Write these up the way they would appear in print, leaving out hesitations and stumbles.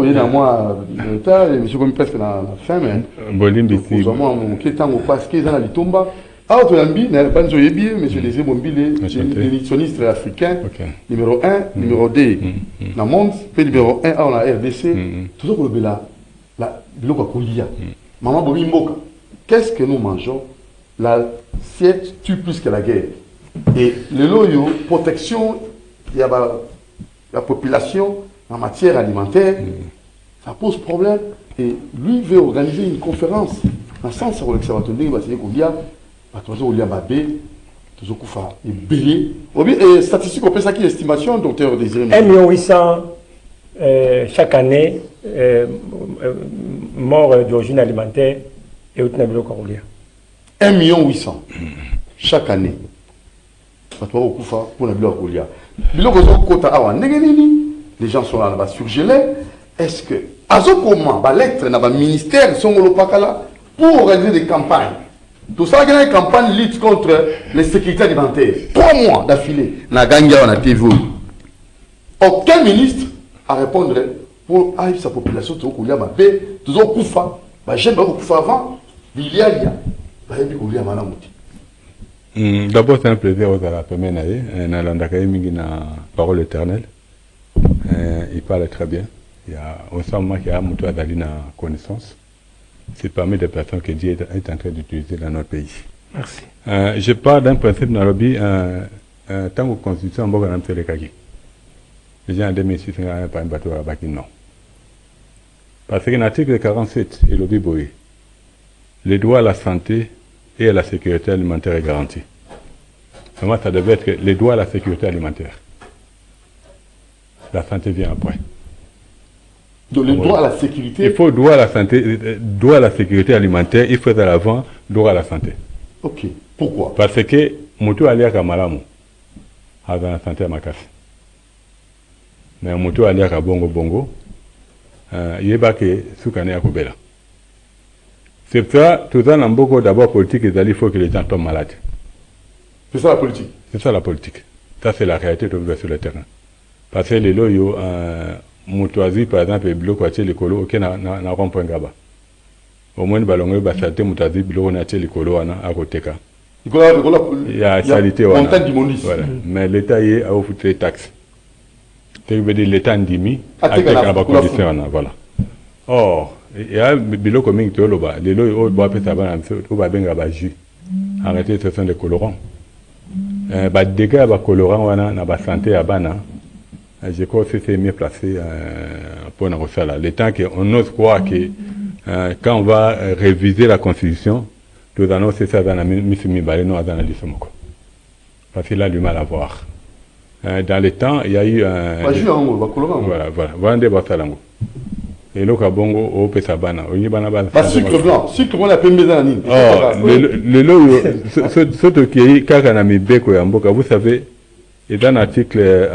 vous voyez, moi, je suis comme presque la fin, mais. Qui est en parce qu'ils ont la tomba. Ah, tu as mis, pas de bien, mais je les ai mobilés, les électionnistes africains, numéro 1, numéro 2, dans le monde, puis numéro 1, on a RDC, tout ça pour le Béla, la Biloka. Maman Bobi Mboka, qu'est-ce que nous mangeons? L'assiette tue plus que la guerre. Et le loyo, protection, il y a la population en matière alimentaire, ça pose problème. Et lui veut organiser une conférence. Dans le sens où l'observatoire va dire qu'il y a statistique, on peut ça qui estimation, docteur Désiré. 1 800 000 chaque année morts d'origine alimentaire et autres nabilo Karoulia. 1 800 000 chaque année. Pour nabilo Karoulia. Les gens sont là, surgelés. Est-ce que, comment, lettre dans le ministère sont pour organiser des campagnes? Tout ça, il y a une campagne lutte contre les sécurités alimentaires. 3 mois d'affilée. Aucun ministre a répondu pour sa population. Toujours Koufa. J'aime beaucoup Koufa avant. D'abord, c'est un plaisir aux Arapémenaï. Na parole éternelle. Il parle très bien. Il y a ensemble qui a monté à Dalina connaissance. C'est parmi les personnes que Dieu est en train d'utiliser dans notre pays. Merci. Je parle d'un principe dans le lobby, tant que constitution, on va faire les kaki. Les gens en 2006, ils n'ont pas un bateau à Baki, non. Parce que l'article 47, et lobby boy, les droits à la santé et à la sécurité alimentaire est garanti. Vraiment, ça devait être les droits à la sécurité alimentaire. La santé vient après. Donc le droit à la sécurité. Il faut droit à la santé, droit à la sécurité alimentaire, il faut à l'avant droit à la santé. Ok. Pourquoi? Parce que Moutou Alia Kamalamu a dans la santé à Makassi. Mais Moutou Alia Kabongo Bongo, il y a pas que Soukane Akubela. C'est pour ça, tout ça, beaucoup d'abord politique, il faut que les gens tombent malades. C'est ça la politique? C'est ça la politique. Ça, c'est la réalité de vivre sur le terrain. Parce que les loyaux, Moutouazi, par exemple, et Bilo Kwache, les colos, ok, n'a rond-point gaba. Au moins, Balongo, Bassate, Moutazi, Bilo, Nache, les colos, à Koteka. Il y a salité, voilà. Mais l'État y a offert les taxes. C'est-à-dire que l'État a dit, avec la condition, voilà. Or, il y a Bilo comme il y a les loyaux, il y a jus. Arrêtez, ce sont des colorants. Dès qu'il y a des colorants, il y a la santé à Bana. Je crois que c'est mieux placé pour nous faire là. Le temps qu'on ose croire que quand on va réviser la Constitution, nous allons c'est ça dans la mission nous dans la liste moko. Parce qu'il a du mal à voir. Dans le temps, il y a eu voilà. Voilà des batalango. Et là, Kabongo au Pesabana, au Yibana Bana. Sucre blanc la première année. Oh, le lot, ce qui est Kakanami Beko Yamboka, vous savez. Et dans l'article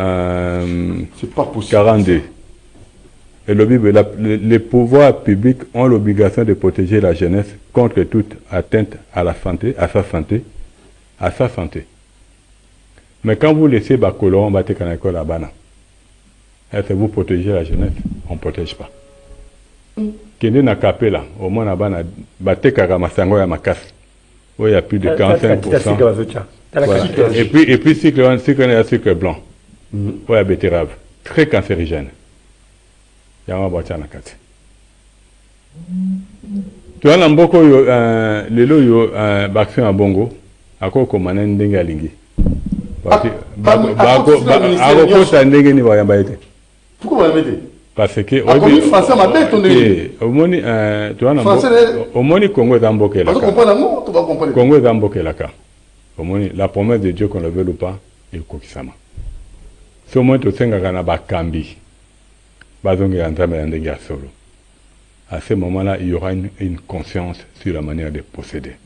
42, et le Bible, les pouvoirs publics ont l'obligation de protéger la jeunesse contre toute atteinte à la santé, à sa santé. Mais quand vous laissez Bakolo, on va te connaître la bana. Est-ce que vous protégez la jeunesse? On ne protège pas. Kende na kapela, au moins la bana, bate karamasango ya makas. Où il y a plus de 45%. Voilà. Et puis cycle un cycle blanc. Ouais, betterave. Très cancérigène. Il y a un boîtier na kati. Tu vois, l'amboko le lo yo vaccin à bongo, à quoi comme un ndenge alingi. Pourquoi vous l'avez? Parce que français m'a dit ton au moins Congo est emboqué là. Congo est emboqué là. La promesse de Dieu qu'on le veut ou pas, il kokisama. Si au moins tu sais qu'on a bakambi, bazongi antame andegi solo. À ce moment-là, il y aura une conscience sur la manière de procéder.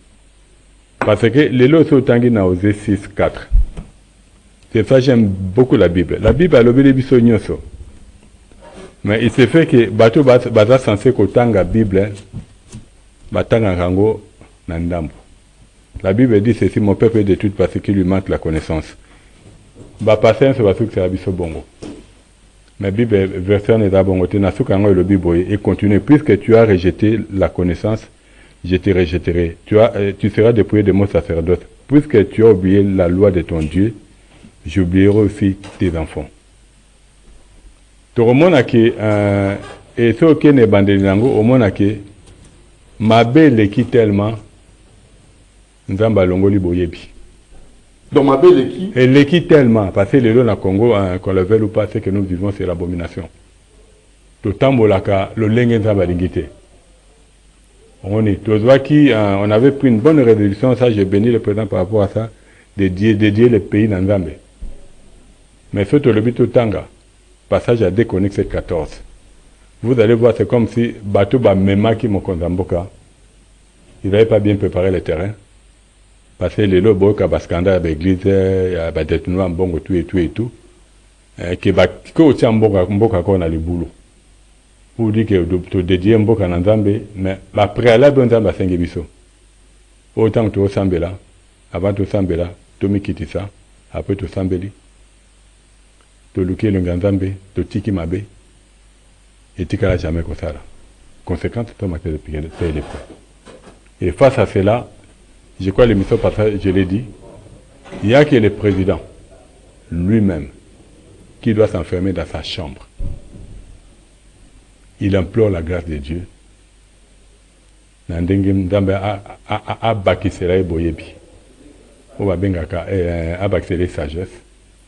Parce que les lois sont tanguis dans Osée 6, 4. C'est ça, j'aime beaucoup la Bible. La Bible a l'obéi des bisognoso. Mais il se fait que bateau baza censé qu'autant la Bible, batanga rango nandambo. La Bible dit ceci, mon peuple est détruit parce qu'il lui manque la connaissance. Ba patience va faire que c'est abisso bongo. Mais Bible version n'est pas bon. Et continue. Puisque tu as rejeté la connaissance, je te rejetterai. Tu seras dépouillé de mon sacerdoce. Puisque tu as oublié la loi de ton Dieu, j'oublierai aussi tes enfants. Tout le monde a qui et ce qui n'est pas au monde a qui ma belle qui tellement nzamba longoli boyebi. Donc ma belle qui et l'équipe tellement parce que les lois na Congo qu'on le veuille ou pas, c'est que nous vivons c'est l'abomination. Tout tambolaka le lenge nzamba lingité. On est tous qui on avait pris une bonne résolution, ça j'ai béni le président par rapport à ça, dédier le pays dans Nzambe. Mais surtout le but tout tanga passage à déconnecter 14. Vous allez voir, c'est comme si bateau Mema qui Mokonzamboka, il n'avait pas bien préparé le terrain. Parce que les lois boka baskanda avec l'église, il y a des détenus en bongo tout et tout et tout. Que au tient mboka qu'on a le boulot. Pour dire que tu dédié mboka en Nzambe, mais la préalable Nzambe a 5 biso. Autant que tu ressembles là, avant tu ressembles là, tu me quittes ça, après tu ressembles là. Tu luki le Nzambe, tu tiki mabe. Et tu n'as jamais comme ça. Conséquence, tu as de payer les points. Et face à cela, je crois que l'émission passée, je l'ai dit, il y a que le président lui-même qui doit s'enfermer dans sa chambre. Il implore la grâce de Dieu. A bakisera boyebi. On va bien a bakisera sagesse.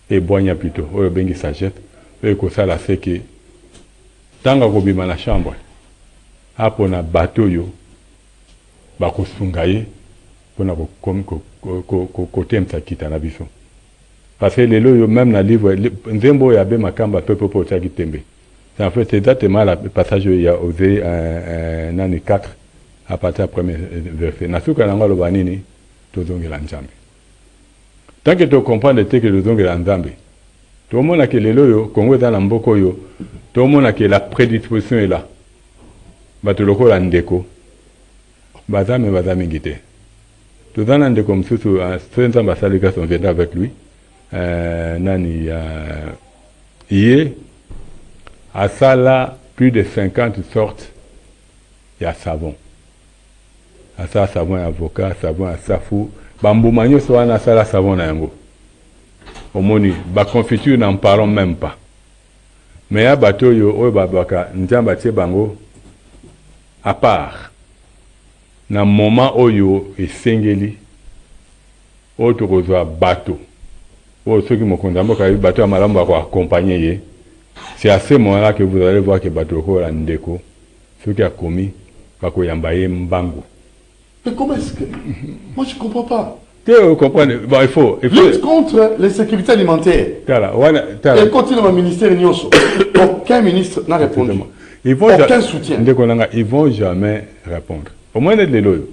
Et boigna plutôt. On va bien sagesse. Et que ça, c'est que tanga kobima na chambre hapo na bateau yo bakosunga ye pona kotemisa kita na biso parce que lelo yo même na livre nzembo ya be makamba pepe po tsaki tembe en fait c'est exactement le passage il y a Osée nani 4 à partir du premier verset na suka na ngalo banini tozongela Nzambe tant que tu comprends le texte de tozongela Nzambe tout le monde a que les loyaux, Congo dans l'amboko yo, tout le monde a que la prédisposition est là. Batuloko la ndeko, bazame guité. Tout dans l'ande comme sous certains ambassadeurs sont venus avec lui. Nani hier à ça là plus de 50 sortes. Il y a savon. À ça savon avocat, savon à safou. Bambou manio soit na ça savon na yango. Au moni, ba confiture n'en parlons même pas. Mais à bateau yo, o babaka, n'jamba tche bango, à part, na moment oyo et sengeli, autre reçoit bateau. Oh, ceux qui me condamnent, quand bateau à malam va accompagner, c'est à ce moment-là que vous allez voir que bateau ko la ndeko, ceux qui a commis, va ko yambaye mbango. Mais comment est-ce que... Moi je comprends pas. Vous comprenez? Bon, il faut... Lutte contre l'insécurité alimentaire. Et continue mon ministère Nyonso. Aucun ministre n'a répondu. Aucun soutien. Ils vont jamais répondre. Au moins, les loyaux.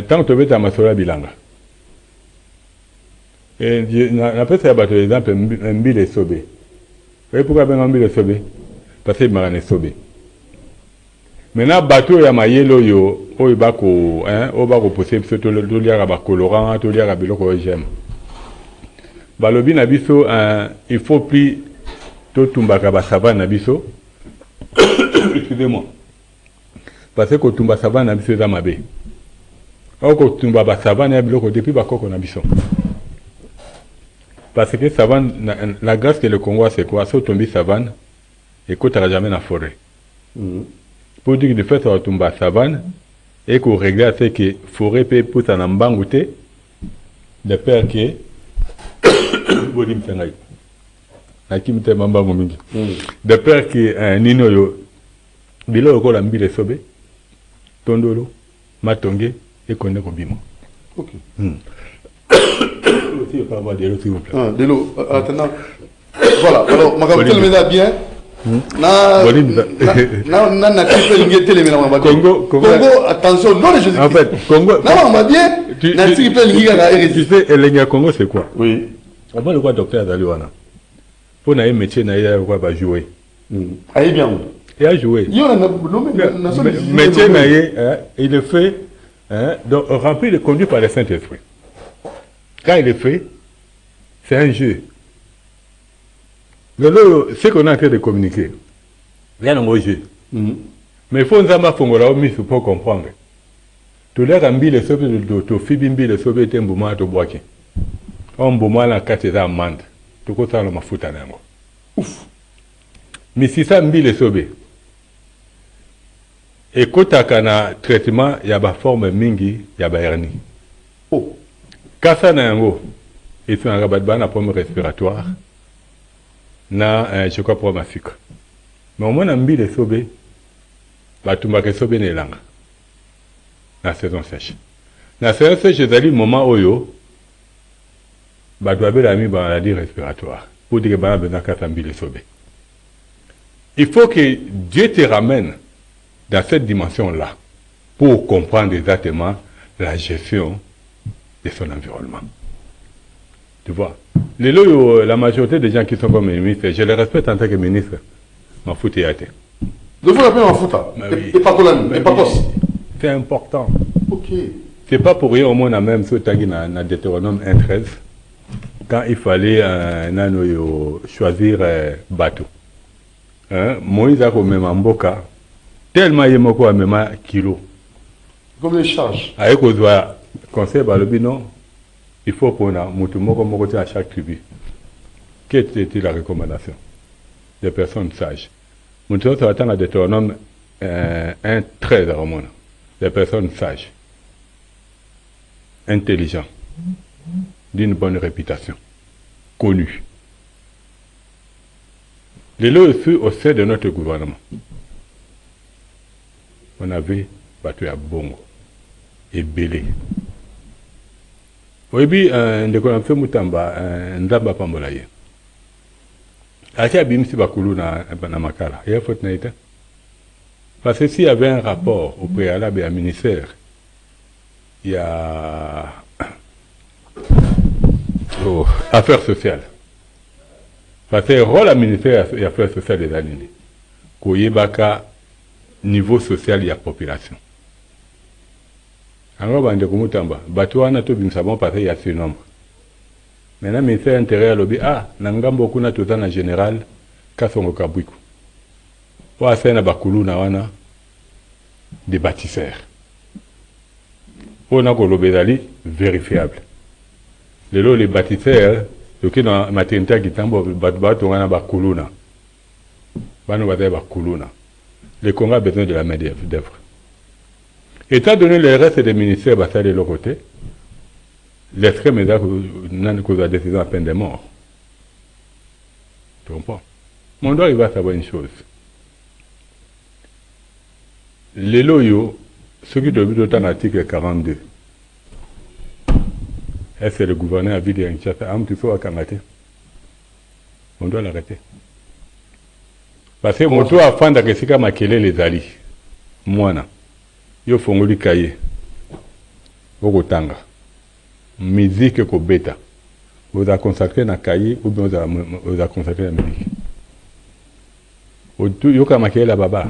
Tant que tu as ma soeur bilanga. Et on appelle ça, par exemple, un billet sobé. Vous voyez pourquoi un billet sobé? Parce qu'il m'a un sobé. Maintenant, bateau ya mayelo yo, o ibako, o bako possible surtout le liara ba colorant, to liara biloko j'aime. Balobi na biso, il faut plus to tumbaka ba savane na biso. Excusez-moi. Parce que tumba savane na biso za mabe. O ko tumba ba savane ya biloko depuis ba koko na biso. Parce que savane, la grâce que le Congo a c'est quoi? So tombi savane, et qu'on t'aura jamais na forêt. Pour dire que de fait, ça va tomber à savane et qu'on regarde ce que forêt peut pousser en bangouté, de peur que. De peur que Nino yo, bilo ko la mbile sobe, tondolo, matonge et qu'on est kobima. Ok. Aussi, il faut avoir des lots, s'il vous plaît. Des lots. Attends. Voilà. Alors, ma capote me da bien. Congo, attention, non les Jésus-Christ. En fait, Congo. Non, on va bien. Tu sais, Elenga Congo, c'est quoi? Oui. On va le voir docteur Daliwana. Pour un métier, il va jouer. Aïe bien. Il a joué. Métier, il le fait, donc rempli de conduit par le Saint-Esprit. Quand il est fait, c'est un jeu. Ce qu'on est en train de communiquer, rien de mauvais. Mais il faut nous avoir pour comprendre. Tout l'air en bille, to fibi bille, sauver un bouma to boaki. On bouma la carte est amande. Tout ça, on m'a foutu à l'angle. Ouf. Mais si ça bille sauver. Et quand on a traitement, il y a une forme mingi, il y a une hernie. Oh. Quand ça n'a un go, il faut un rabat de pomme respiratoire. Je crois pour ma sucre. Mais au moins, on a bille sauver. Tu m'as sauvé les langues. La saison sèche. La saison sèche, c'est le moment où tu dois avoir la maladie respiratoire. Pour dire que tu as besoin de sauver. Il faut que Dieu te ramène dans cette dimension-là pour comprendre exactement la gestion de son environnement. Tu vois, la majorité des gens qui sont comme ministres, je les respecte en tant que ministre, m'en foutu à terre. De vous l'appeler en fouta. Et pas Colane, et pas Tos. C'est important. Ok. C'est pas pour rien au moins même ce tagi dans Deutéronome 1.13 quand il fallait choisir bateau. Moïse a comme même boka tellement il m'a quoi même kilo. Comme les charges. Avec au doigt conseil balobino il faut qu'on a moko à chaque tribu. Quelle était la recommandation des personnes sages? Mon ça va attendre à Deutéronome 1.13 à Romana. Des personnes sages, intelligentes, d'une bonne réputation, connues. Les lois au sein de notre gouvernement. On avait battu à Bongo et Belé. Oui, on fait Moutamba, Ndamba Pambolaye. Acha Bimsi Bakulu na Makala. Il y a faute naïta. Parce que s'il y avait un rapport au préalable à ministère, il y a affaires sociales. Parce que le rôle à ministère et affaires sociales des années, qu'il y a niveau social, il y a population. Alors, on a dit parce qu'il y a ce nombre. Maintenant, le ministère intérieur a dit, beaucoup de général, Kassongo Kabouikou. Wa sena bakulu na wana des bâtisseurs. On a kolobezali vérifiable. Les bâtisseurs, qui dans maternité qui tambo bato wana bakuluna. Bano bazay bakuluna. Le Congo a besoin de la main d'œuvre. Étant donné le reste des ministères basés de l'autre côté, l'extrême est n'a cause de décision à peine de mort. Tu comprends? Mon doigt il va savoir une chose. Les loyaux, ceux qui doivent être en article 42, est-ce que le gouverneur a vu des Kinshasa, tu faut à Kangaté? On doit l'arrêter. Parce que mon tour à faire que c'est comme les alliés. Moi, il faut que je cahier. Au Rotanga. Musique ko bêta. Vous avez consacré dans cahier ou bien vous avez consacré dans la musique. Vous avez la babar.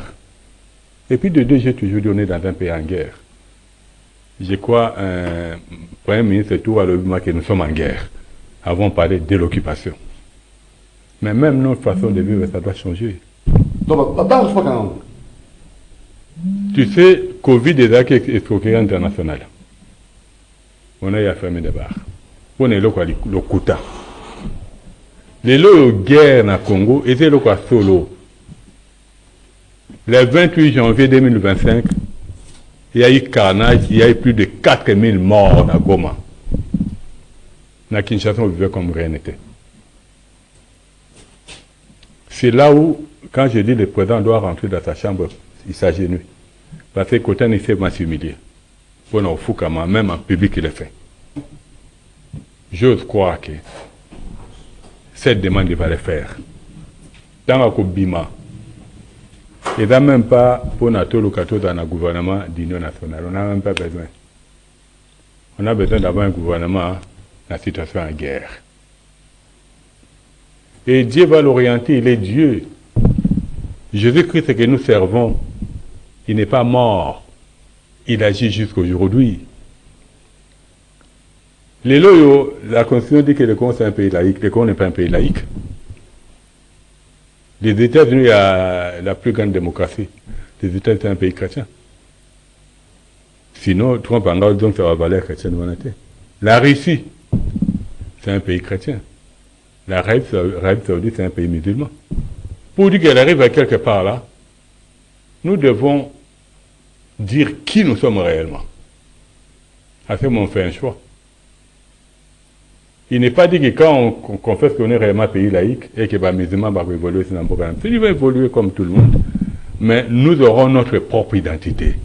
Et puis de deux, j'ai toujours donné dans un pays en guerre. Je crois, Premier ministre tout à l'objet que nous sommes en guerre. Avons parlé de l'occupation. Mais même notre façon de vivre, ça doit changer. Donc, tu sais, Covid est là qui est escroquerie internationale. On a fermé des bars. On est là quoi, le quota. Les lots de guerre dans le Congo étaient là quoi solo. Le 28 janvier 2025, il y a eu carnage, il y a eu plus de 4000 morts dans Goma. Dans Kinshasa, on vivait comme rien n'était. C'est là où, quand je dis le président doit rentrer dans sa chambre, il s'agenouille. Parce que côté il s'est humilié. Pour nous foutre, même en public, il le fait. J'ose croire que cette demande, il va le faire. Dans le Bima, il n'y a même pas pour notre locato dans le gouvernement d'Union nationale. On n'a même pas besoin. On a besoin d'avoir un gouvernement dans la situation en guerre. Et Dieu va l'orienter, il est Dieu. Jésus-Christ que nous servons, il n'est pas mort. Il agit jusqu'à aujourd'hui. Les loyaux, la Constitution dit que le Congo c'est un pays laïque. Le Congo n'est pas un pays laïque. Les États-Unis, il y a la plus grande démocratie. Les États-Unis, c'est un pays chrétien. Sinon, Trump a encore donc ça va valer chrétienne humanité. La Russie, c'est un pays chrétien. L'Arabie Saoudite, c'est un pays musulman. Pour dire qu'elle arrive à quelque part là, nous devons dire qui nous sommes réellement. À ce moment, on fait un choix. Il n'est pas dit que quand on confesse qu'on est réellement un pays laïque et que les musulmans vont évoluer, c'est un programme. Il va évoluer comme tout le monde. Mais nous aurons notre propre identité.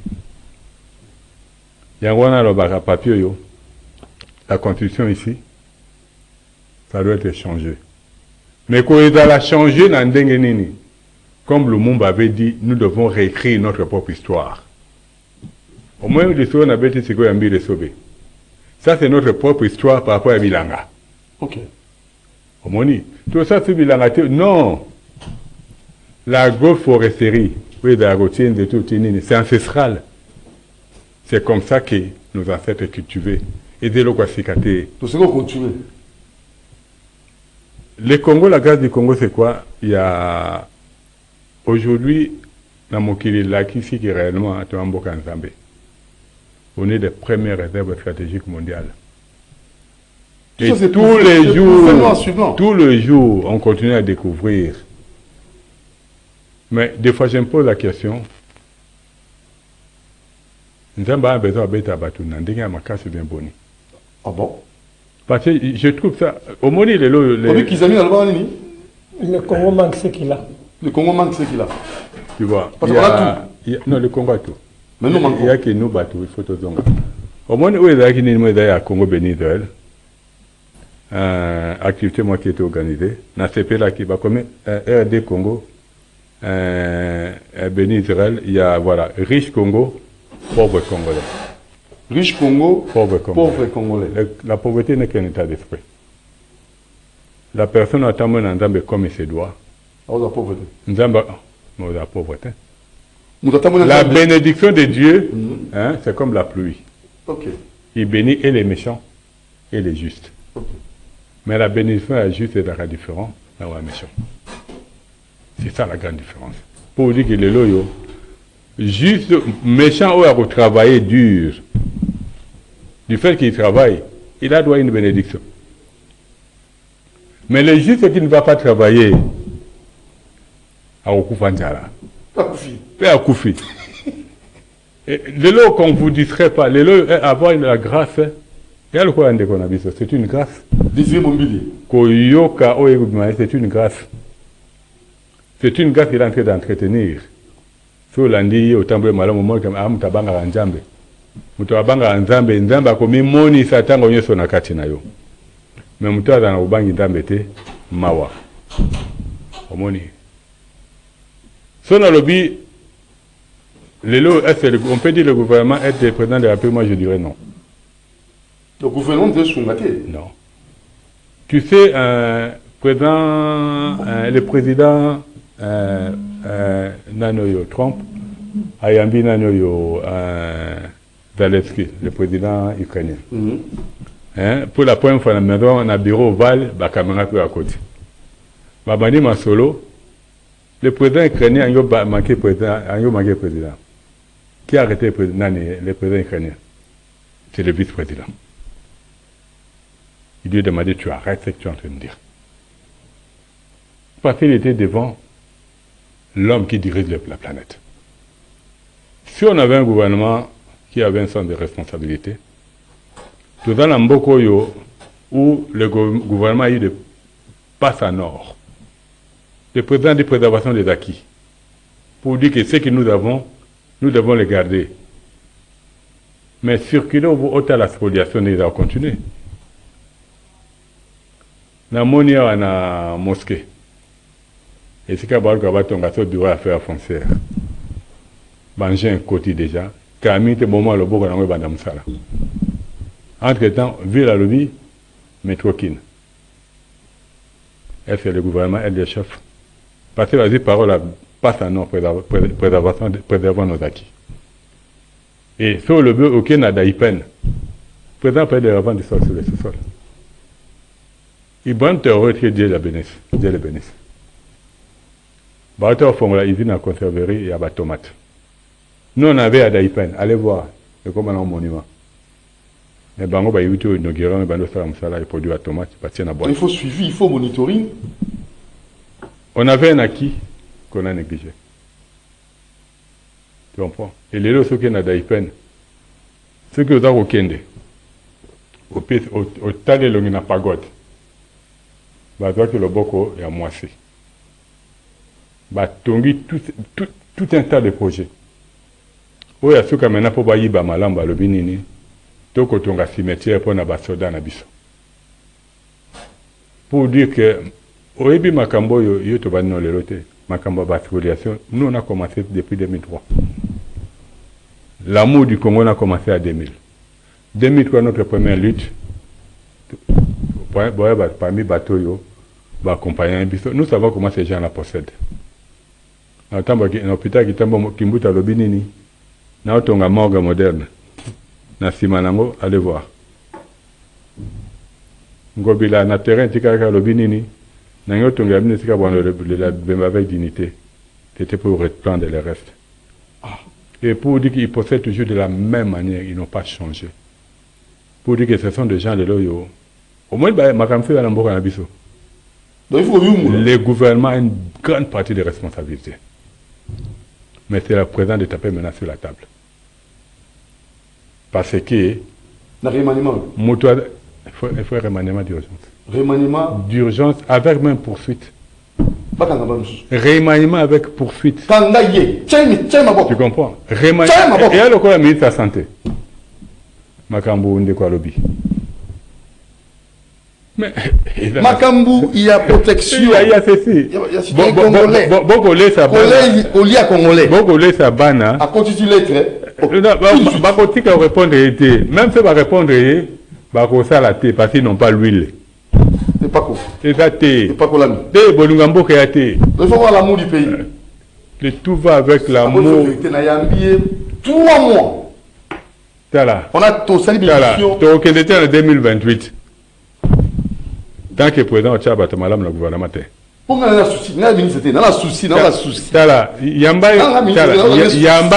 Il y a un papier, la constitution ici, ça doit être changé. Mais quand il a changé, comme Lumumba avait dit, nous devons réécrire notre propre histoire. Au moins, l'histoire n'a pas été ce qu'on a mis de sauver. Ça, c'est notre propre histoire par rapport à Bilanga. Ok. Au moins, tout ça, c'est Bilanga. Non. La agroforesterie, oui, la routine de tout, c'est ancestral. C'est comme ça que nos ancêtres cultivaient. Et dès le Kwasikaté. Tout ce qu'on continue. Le Congo, la grâce du Congo, c'est quoi? Il y a aujourd'hui, dans mon là qui est réellement à Toamboka Nzambe. On est des premières réserves stratégiques mondiales. Et tous les jours, on continue à découvrir. Mais des fois, je me pose la question. Nzambe a besoin de Batuna. Ah bon? Parce que je trouve ça. Au moins, le Congo manque ce qu'il a. Le Congo manque ce qu'il a. Tu vois? Parce qu'on a tout. Non, le Congo a tout. Mais nous manquons. Il y a que nous bateaux, il faut tout zonga. Au moins, où il y a Congo Béni Israël. Activité moi qui était organisée. Dans ce pays-là qui va comme RD Congo, Béni Israël, il y a voilà, riche Congo, pauvre Congolais. Riche Congo, pauvre Congolais. La pauvreté n'est qu'un état d'esprit. La personne attend un Nzambe comme il se doit. Ah, la pauvreté. Nzambe, la pauvreté. La bénédiction de Dieu, hein, c'est comme la pluie. Okay. Il bénit et les méchants et les justes. Okay. Mais la bénédiction est juste et la différent dans les méchants. C'est ça la grande différence. Pour dire que les loyaux, juste méchant ou à travailler dur, du fait qu'il travaille, il a droit à une bénédiction. Mais le juste qui ne va pas travailler, à Okufanjara. À Koufi. Les lots qu'on ne vous distrait pas, les lots avoir la grâce, il y a le quoi c'est une grâce. C'est une grâce. C'est une grâce qu'il est en train d'entretenir. Sur l'andi, au temple malin, au moment où Tabanga Nzambe. Mutabanga Nzambe, Nzambe a commis moni satango nyoso na kati na yo. Mais mutaza na ubangi Nzambe te mawa. Omoni. Son lobby, on peut dire le gouvernement est le président de la République, moi je dirais non. Le gouvernement de Soumbaté? Non. Tu sais, le président Nanoyo Trump, Ayambi Nanoyo Zelensky, le président ukrainien. Hein, pour la première fois, on a bureau Val, Bakamera à côté. Babani Masolo, le président ukrainien a manqué président. Qui a arrêté le président ukrainien? C'est le vice-président. Il lui a demandé, tu arrêtes ce que tu es en train de dire. Parce qu'il était devant l'homme qui dirige la planète. Si on avait un gouvernement qui avait un sens de responsabilité, tout dans l'Ambokoyo, où le gouvernement a eu de passe en or, le président de préservation des acquis, pour dire que ce que nous avons, nous devons les garder. Mais circuler au à la spoliation, il va continuer. Dans mon na mosquée, et c'est qu'à Gabatonga, ça doit affaire foncière. J'ai un côté déjà, Camille, c'est moment le beau qu'on a dans Msala. Entre-temps, ville à lobby, métroquine. Elle c'est le gouvernement, elle est le chef. Parce que vas-y, parole passe en nom, préservant nos acquis. Et sur le but, aucun n'a d'Aïpen. Président peut de revendre du sol sur le sous-sol. Il brûle te retire Dieu la bénisse. Dieu le bénisse. Bateau font la usine à conserverie et à tomate. Nous on avait à Daipen, allez voir, c'est comme un monument. Mais bango ba yuto inaugurant mais bando ça musala et produit à tomate, partir na boîte. Il faut suivi, il faut monitoring. On avait un acquis qu'on a négligé. Tu comprends? Et les autres qui na Daipen, ceux qui ont au Kende, au Tale Longina Pagode, bah toi que le boko et à moissé. Bah tongi tout un tas de projets. Oh ya suka mena po ba yiba malamba lo binini. Toko tonga cimetière pour na basoda na biso. Pour dire que oyebi makambo yo to banno le lote, makambo ba spoliation, nous on a commencé depuis 2003. L'amour du Congo a commencé à 2000. 2003 notre première lutte. Parmi bateaux yo ba accompagner biso. Nous savons comment ces gens la possèdent. En tant que hôpital qui tambo kimbuta lo binini. Na otonga morgue moderne. Na simanango, allez voir. Ngobila na terrain tikaka lobinini. Na ngotonga mine tika bwana le avec dignité. C'était pour reprendre les restes. Et pour dire qu'ils possèdent toujours de la même manière, ils n'ont pas changé. Pour dire que ce sont des gens de l'oyo. Au moins makamfe na mboka na biso. Les gouvernements ont une grande partie des responsabilités. Mais c'est la présence de taper maintenant sur la table. Parce que... Le remaniement. Il faut un remaniement d'urgence. Remaniement d'urgence avec même poursuite. Remaniement avec poursuite. Tu comprends? Remaniement. Et alors, la ministre de la Santé. Makambu Ndekwa Lobby. Mais... Makambu, il y a protection. Il y a ceci. Congolais. Congolais, ça bana. Congolais. Congolais, ça bana. À continuer lettre. Bakotika répondre été. Même si va répondre, bakosa la thé parce qu'ils n'ont pas l'huile. C'est pas quoi. C'est ça thé. C'est pas quoi l'ami. Thé bolungambo qui a thé. Il faut voir l'amour du pays. Tout va avec l'amour. 3 mois. On a ton salut bénédiction. Tu as été en 2028. Tant que président Tchaba te malam le gouvernement. Pourquoi on a souci? On a souci, on a souci. Yamba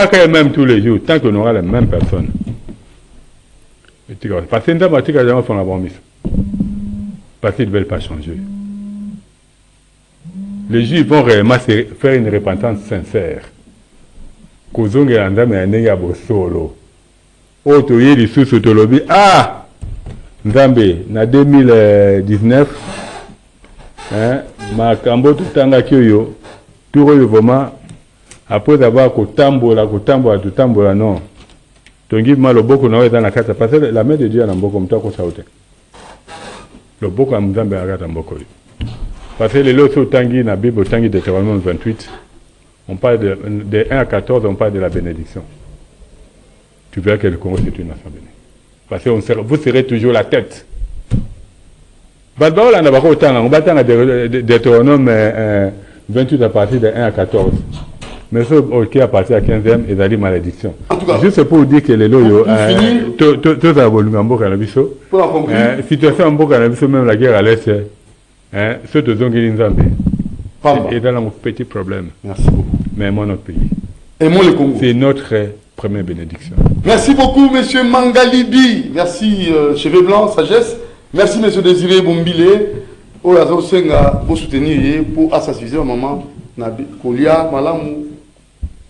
quand même tous les jours, tant qu'on aura les mêmes personnes. Parce que nous avons fait la bonne parce qu'ils ne veulent pas changer. Les Juifs vont réellement faire une repentance sincère. Kozonge anda me anenga bosolo. Otoye li sous tolobi. Ah! Nzambe, na 2019, makambo tutanga kyoyo, tout vraiment, après avoir kotambola, non. Tongi maloboko na weza na kata, parce que la main de Dieu na mboko mtako saute. Le boko a Nzambe a kata mboko. Parce que les lots tangi na Bible, tangi de Deutéronome 28, on parle de 1 à 14, on parle de la bénédiction. Tu verras que le Congo c'est une nation bénie. Parce que vous serez toujours la tête. On va Deutéronome 28 à partir de 1 à 14. Mais ce qui est à partir de 15e, ils ont dit malédiction. Juste pour dire que les loyaux, tout ça va en Boka-Nabiso. Situation en Boka-Nabiso, même la guerre à l'Est, ceux de Zongi-Nzambe. Et dans un petit problème. Merci beaucoup. Mais aimons notre pays. Aimons le Congo. C'est notre première bénédiction. Merci beaucoup, monsieur Mangalibi. Merci, Cheveux Blanc, Sagesse. Merci, monsieur Désiré Bombile. Pour soutenir pour assassiner maman. Kolia, Malamu.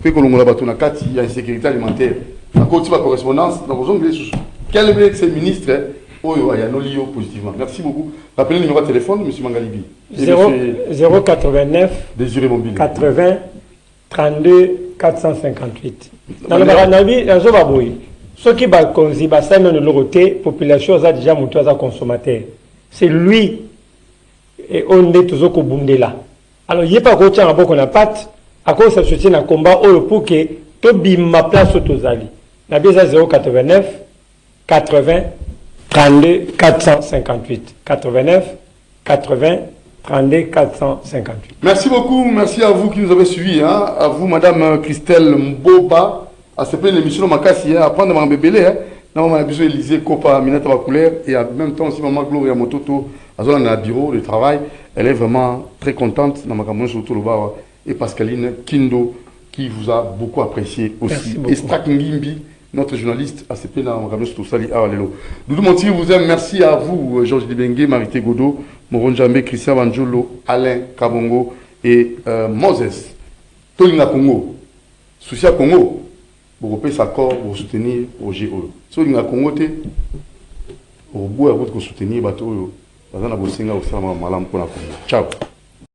Fait que l'on a battu il y a une sécurité alimentaire. À côté de la correspondance, quel est ce ministre? Il y a nos lieux positivement. Merci beaucoup. Rappelez le numéro de téléphone, monsieur Mangalibi. 089 Désiré Bombile. 80 32 458. Dans le Maranabi, il y a ceux qui balconzi, la population a déjà monté à consommateur. C'est lui et on est toujours au Bundela. Alors, il n'y a pas qu'on a pas à cause de soutien à combat pour que tout bima place au Tozali. La bise à 089 80 32 458. 89 80 32 458. Merci beaucoup, merci à vous qui nous avez suivis, à vous madame Christelle Mboba, à ce point l'émission Makassi, à prendre ma bébé, on a besoin d'Élysée Copa Minata Couleur et en même temps aussi maman Gloria Mototo, à zone dans le bureau de travail, elle est vraiment très contente dans ma campagne surtout le bar et Pascaline Kindo, qui vous a beaucoup apprécié aussi. Et Strak Ngimbi, notre journaliste, à CP, Doudou Monti vous aime. Merci à vous, Georges Dibengue, Marité Godot, Moron Jambe, Christian Banjolo, Alain Kabongo et Moses. Tolinga Congo, Soucia Congo, vous reprenez sa corps pour soutenir au GO. Tolinga Congo, au bout de soutenir, vous avez un Ciao.